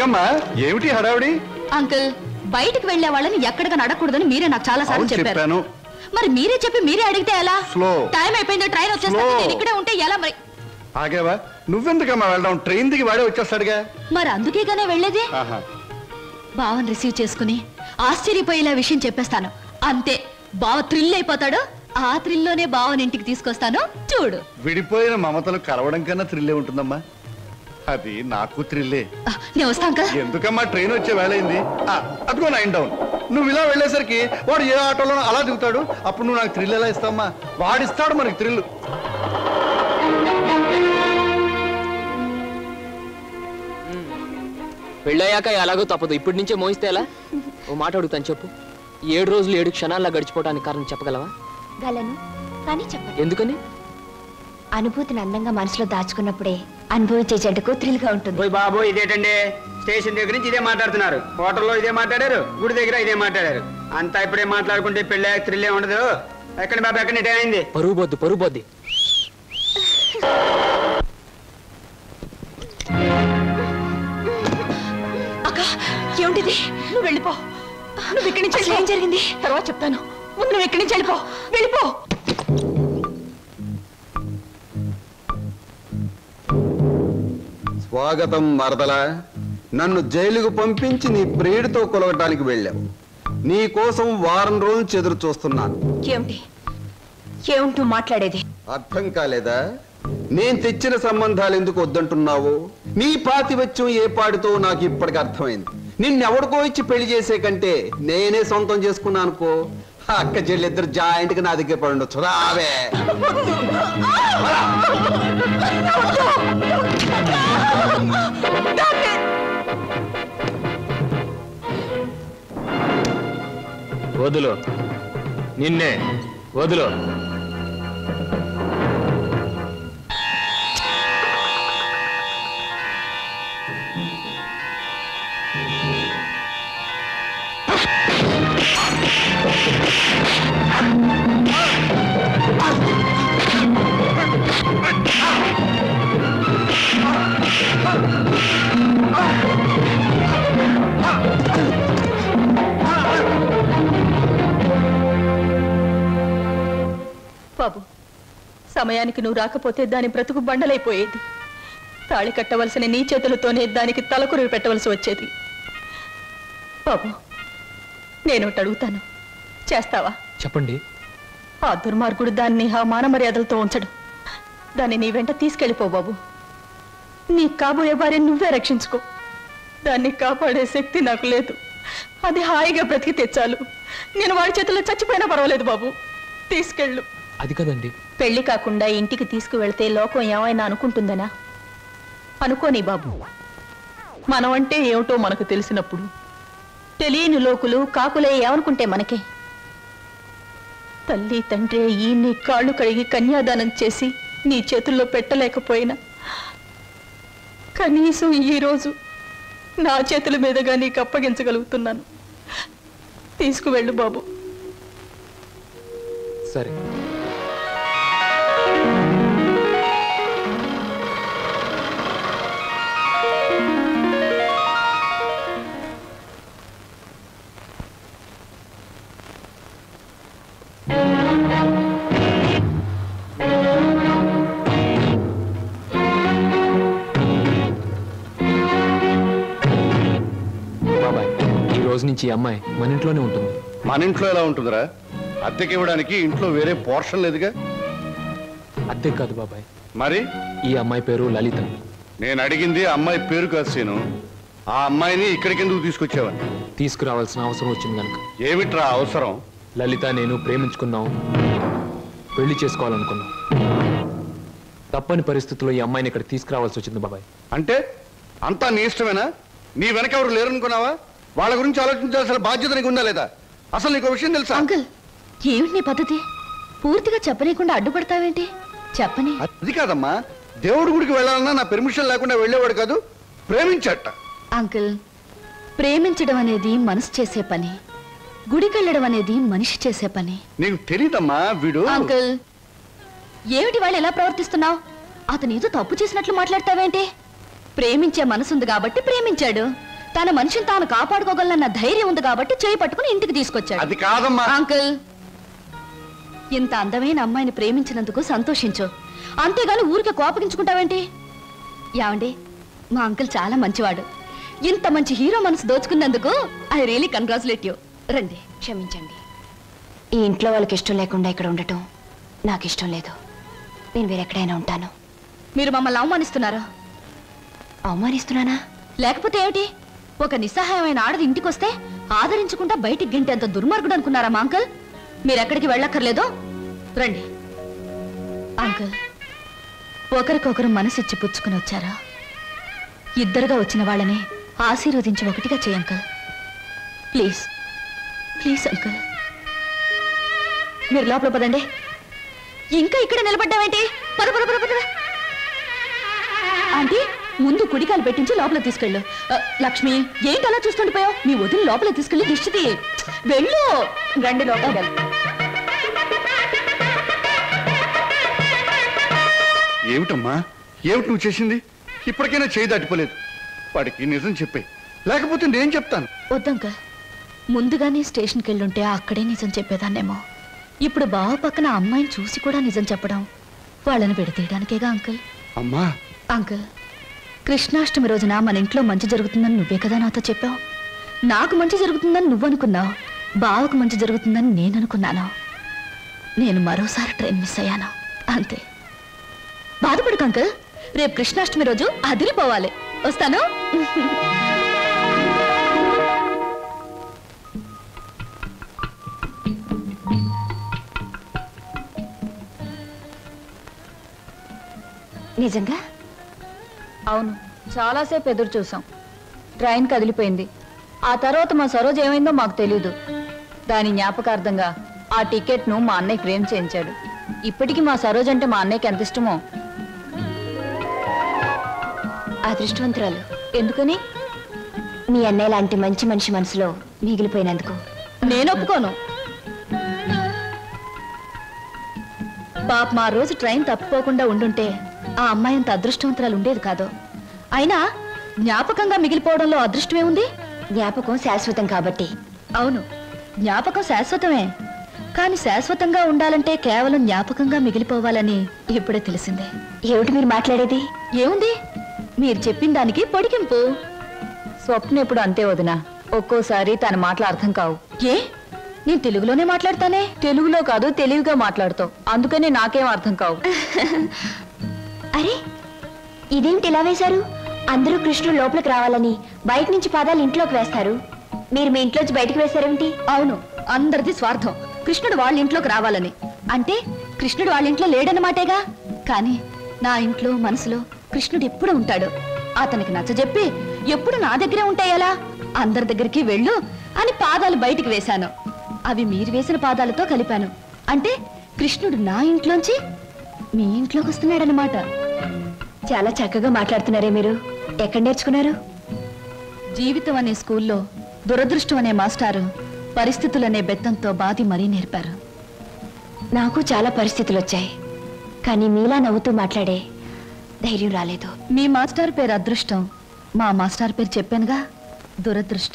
ఎందుకమ్మా ఏమిటి హడావిడి? అంకుల్ బయటికి వెళ్లే వాళ్ళని ఎక్కడికి నడకూడదని మీరే నాకు చాలా సార్లు చెప్పారు. మరి మీరే చెప్పి మీరే అడిగితే ఎలా? టైం అయిపోయింది, ట్రైన్ వచ్చేస్తుంది, నేను ఇక్కడే ఉంటే ఎలా? మరి ఆగేవా? నువ్వెందుకమ్మా వెళ్ళడం? ట్రైన్ దిగి వాడే వచ్చేస్తాడుగా. మరి అందుకేగానే వెళ్ళేది. బావని రిసీవ్ చేసుకుని ఆశ్చర్యపోయేలా విషయం చెప్పేస్తాను అంతే. బావ థ్రిల్ అయిపోతాడు. ఆ థ్రిల్లోనే బావని ఇంటికి తీసుకొస్తాను చూడు. విడిపోయిన మమతలు కలవడం కన్నా థ్రిల్లే ఉంటుందమ్మా. అది నాకు థ్రిల్లే. నేను వస్తాను. ఎందుకమ్మా ట్రైన్ వచ్చే వేళయింది. అదిగో 9 డౌన్. నువ్వు ఇలా వెళ్ళేసరికి వాడు ఏ ఆటోలోనో అలా దిగుతాడు. అప్పుడు నువ్వు నాకు థ్రిల్ ఎలా ఇస్తావమ్మా? వాడిస్తాడు మనకి థ్రిల్. పెళ్ళయ్యాక ఎలాగో తప్పదు, ఇప్పటి నుంచే మోయిస్తే ఎలా? ఓ మాట అడుగుతాను చెప్పు. 7 రోజులు 7 క్షణాల్లో గడిచిపోవడానికి కారణం చెప్పగలవా? గలను, కానీ చెప్పండి. ఎందుకని? అనుభూతిని అందంగా మనసులో దాచుకున్నప్పుడే అనుభవించే జంటకు థ్రిల్ గా ఉంటుంది. బాబు ఇదేటండి, స్టేషన్ దగ్గర నుంచి ఇదే మాట్లాడుతున్నారు, హోటల్లో ఇదే మాట్లాడారు, గుడి దగ్గర ఇదే మాట్లాడారు. అంతా ఇప్పుడే మాట్లాడుకుంటే పెళ్ళి థ్రిల్లే ఉండదు. ఎక్కడ బాబు ఎక్కడ టైం అయింది? పరుగు బొద్దు. అక్క ఏమిటిది? నువ్వు వెళ్ళిపో. నువ్వు ఇక్కడి నుంచి ఏం జరిగింది తర్వాత చెప్తాను. ముందు నువ్వు ఇక్కడి నుంచి వెళ్ళిపో. స్వాగతం మరదల. నన్ను జైలుకు పంపించి నీ ప్రియుడితో కొలవటానికి వెళ్ళావు. నీ కోసం వారం రోజులు చెదురు చూస్తున్నాను. ఏమిటూ మాట్లాడేది? అర్థం కాలేదా? నేను తెచ్చిన సంబంధాలు ఎందుకు వద్దంటున్నావు? నీ పాతివత్యం ఏ పాడితో నాకు ఇప్పటికి అర్థమైంది. నిన్నెవడికో ఇచ్చి పెళ్లి చేసే కంటే నేనే సొంతం చేసుకున్నాను అనుకో. అక్క చెల్లిద్దరు జాయింట్ గా నా దగ్గర పడి ఉండొచ్చు. రావే. వదులు, నిన్నే వదులు. బాబు, సమయానికి నువ్వు రాకపోతే దాని బ్రతుకు బండలైపోయేది. తాళి కట్టవలసిన నీ చేతులతోనే దానికి తలకురువి పెట్టవలసి వచ్చేది. బాబు, నేను అడుగుతాను, చేస్తావా? చెప్పండి. ఆ దుర్మార్గుడు దాన్ని ఆ మాన మర్యాదలతో ఉంచడు. దాన్ని నీ వెంట తీసుకెళ్ళిపో బాబు. నీ కాబోయే భార్యను నువ్వే రక్షించుకో. దాన్ని కాపాడే శక్తి నాకు లేదు. అది హాయిగా బ్రతికితే చాలు. నేను వాడి చేతుల్లో చచ్చిపోయినా పర్వాలేదు బాబు. తీసుకెళ్ళు. అది కదండి. పెళ్లి కాకుండా ఇంటికి తీసుకువెళ్తే లోకం ఏమైనా అనుకుంటుందనా? అనుకోని బాబు. మనం అంటే ఏమిటో మనకు తెలిసినప్పుడు తెలియని లోకులు కాకులే ఏమనుకుంటే మనకే? తల్లి తండ్రి ఈ నీ కాళ్ళు కడిగి కన్యాదానం చేసి నీ చేతుల్లో పెట్టలేకపోయినా కనీసం ఈరోజు నా చేతుల మీదుగా నీకు అప్పగించగలుగుతున్నాను. తీసుకువెళ్ళు బాబు. సరే. బాబాయ్, ఈ రోజు నుంచి ఈ అమ్మాయి మన ఇంట్లోనే ఉంటుంది. మన ఇంట్లో ఎలా ఉంటుందిరా? అద్దెకి ఇవ్వడానికి ఇంట్లో వేరే పోర్షన్ లేదుగా. అద్దె కాదు బాబాయ్. మరి ఈ అమ్మాయి పేరు లలిత. నేను అడిగింది అమ్మాయి పేరు కాదు సీను. ఆ అమ్మాయిని ఇక్కడికి ఎందుకు తీసుకొచ్చావని. తీసుకురావాల్సిన అవసరం వచ్చింది కనుక. ఏమిట్రా అవసరం? లలిత నేను ప్రేమించుకున్నాం, పెళ్లి చేసుకోవాలనుకున్నాం. తప్పని పరిస్థితుల్లో ఈ అమ్మాయిని ఇక్కడ తీసుకురావాల్సి వచ్చింది బాబాయ్. అంటే అంతా నీ ఇష్టమేనా? నీ వెనక ఎవరు లేరనుకున్నావా? వాళ్ళ గురించి ఆలోచించాల్సిన బాధ్యత నీకు ఉందా లేదా? అసలు నీకు విషయం తెలుసా? అంకుల్, ఏమిటి నీ పద్ధతి? పూర్తిగా చెప్పలేకుండా అడ్డుపడతావేంటి? చెప్పని. అది కాదమ్మా, దేవుడి గుడికి వెళ్ళాలన్నా నా పెర్మిషన్ లేకుండా వెళ్ళేవాడు కాదు, ప్రేమించట. అంకుల్, ప్రేమించడం అనేది మనసు చేసే పని, గుడికెళ్ళడం అనేది మనిషి చేసే పని. నీకు తెలీదమ్మా వీడు. అంకుల్, ఏమిటి వాళ్ళు ఎలా ప్రవర్తిస్తున్నావు? అతను ఏదో తప్పు చేసినట్లు మాట్లాడతావేంటి? ప్రేమించే మనసుంది కాబట్టి ప్రేమించాడు. తన మనిషిని తాను కాపాడుకోగలన్న ధైర్యం ఉంది కాబట్టి చేయి పట్టుకుని ఇంటికి తీసుకొచ్చాడు. అది కాదమ్మా. అంకుల్, ఇంత అందమైన అమ్మాయిని ప్రేమించినందుకు సంతోషించు, అంతేగాని ఊరికే కోపగించుకుంటావేంటి? ఏమండి, మా అంకుల్ చాలా మంచివాడు. ఇంత మంచి హీరో మనసు దోచుకున్నందుకు ఐ రియలీ కంగ్రాచులేట్ యూ. రండి. క్షమించండి, ఈ ఇంట్లో వాళ్ళకి ఇష్టం లేకుండా ఇక్కడ ఉండటం నాకు ఇష్టం లేదు. నేను వేరెక్కడైనా ఉంటాను. మీరు మమ్మల్ని అవమానిస్తున్నారా? అవమానిస్తున్నానా? లేకపోతే ఏమిటి? ఒక నిస్సహాయమైన ఆడది ఇంటికొస్తే ఆదరించకుండా బయటికి గింటేంత దుర్మార్గుడు అనుకున్నారా మా అంకుల్? మీరెక్కడికి వెళ్ళక్కర్లేదు, రండి. అంకుల్, ఒకరికొకరు మనసిచ్చి పుచ్చుకుని వచ్చారా? ఇద్దరుగా వచ్చిన వాళ్ళని ఆశీర్వదించి ఒకటిగా చేయ అంకుల్. ప్లీజ్ ప్లీజ్ అంకుల్, మీరు లోపల పదండి. ఇంకా ఇక్కడ నిలబడ్డావేంటి? పద పద పద పద. ఆంటీ, ముందు కుడికాలు పెట్టించి లోపల తీసుకెళ్ళు. లక్ష్మి, ఏంటి అలా చూస్తుండిపోయావు? మీ వదిలి లోపల తీసుకెళ్ళి దిష్టి వెళ్ళు. రండి లోపల. ఏమిటమ్మా, ఏమిటి నువ్వు చేసింది? ఇప్పటికైనా చేయి దాటిపోలేదు. వాడికి నిజం చెప్పే, లేకపోతే నేను చెప్తాను. వద్దంకల్, ముందుగానే స్టేషన్కి వెళ్ళుంటే అక్కడే నిజం చెప్పేదాన్నేమో. ఇప్పుడు బావ పక్కన అమ్మాయిని చూసి కూడా నిజం చెప్పడం వాళ్ళని విడతీయడానికేగా అంకుల్. అమ్మా. అంకుల్, కృష్ణాష్టమి రోజున మన ఇంట్లో మంచి జరుగుతుందని నువ్వే కదా నాతో చెప్పావు. నాకు మంచి జరుగుతుందని నువ్వు అనుకున్నావు, బావకు మంచి జరుగుతుందని నేను అనుకున్నాను. నేను మరోసారి ట్రైన్ మిస్ అయ్యాను, అంతే. బాధపడకు అంకుల్, రేపు కృష్ణాష్టమి రోజు అదిరిపోవాలి. వస్తాను. నిజంగా? అవును, చాలాసేపు ఎదురు చూసాం. ట్రైన్ కదిలిపోయింది. ఆ తర్వాత మా సరోజ్ ఏమైందో మాకు తెలీదు. దాని జ్ఞాపకార్థంగా ఆ టికెట్ను మా అన్నయ్య ఫ్రేమ్ చేయించాడు. ఇప్పటికీ మా సరోజ్ అంటే మా అన్నయ్యకి ఎంత ఇష్టమో. అదృష్టవంతురాలు. ఎందుకని? మీ అన్నయ్య లాంటి మంచి మనిషి మనసులో మిగిలిపోయినందుకు. నేను ఒప్పుకోను. పాప మా రోజు ట్రైన్ తప్పిపోకుండా ఉండుంటే ఆ అమ్మాయి అంత అదృష్టవంతురాలు ఉండేది కాదు. అయినా జ్ఞాపకంగా మిగిలిపోవడంలో అదృష్టమే ఉంది. జ్ఞాపకం శాశ్వతం కాబట్టి. అవును, జ్ఞాపకం శాశ్వతమే. కానీ శాశ్వతంగా ఉండాలంటే కేవలం జ్ఞాపకంగా మిగిలిపోవాలని ఇప్పుడే తెలిసిందే. ఏమిటి మీరు మాట్లాడేది? ఏముంది, మీరు చెప్పిన దానికి పొడిగింపు. స్వప్న ఎప్పుడు అంతే వదినా, ఒక్కోసారి తన మాటలు అర్థం కావు. ఏ, నేను తెలుగులోనే మాట్లాడతానే. తెలుగులో కాదు, తెలివిగా మాట్లాడుతావు, అందుకని నాకేం అర్థం కావు. అరే, ఇదేమిటి ఇలా వేశారు? అందరూ కృష్ణుడు లోపలికి రావాలని బయట నుంచి పాదాలు ఇంట్లోకి వేస్తారు. మీరు మీ ఇంట్లోంచి బయటకు వేశారేమిటి? అవును, అందరిది స్వార్థం. కృష్ణుడు వాళ్ళ ఇంట్లోకి రావాలని. అంటే కృష్ణుడు వాళ్ళ ఇంట్లో లేడన్నమాటేగా. కానీ నా ఇంట్లో మనసులో కృష్ణుడు ఎప్పుడు ఉంటాడు. అతనికి నచ్చజెప్పి ఎప్పుడు నా దగ్గరే ఉంటాయలా? అందరి దగ్గరికి వెళ్ళు అని పాదాలు బయటికి వేశాను. అవి మీరు వేసిన పాదాలతో కలిపాను. అంటే కృష్ణుడు నా ఇంట్లోంచి మీ ఇంట్లోకి వస్తున్నాడనమాట. చాలా చక్కగా మాట్లాడుతున్నారే మీరు. ఎక్కడ నేర్చుకున్నారు? జీవితం అనే స్కూల్లో దురదృష్టం అనే మాస్టారు పరిస్థితులనే బెత్తంతో బాధి మరీ నేర్పారు. నాకు చాలా పరిస్థితులు వచ్చాయి, కానీ మీలా నవ్వుతూ మాట్లాడే ధైర్యం రాలేదు. మీ మాస్టర్ పేరు అదృష్టం, మా మాస్టర్ పేరు చెప్పానుగా, దురదృష్టం.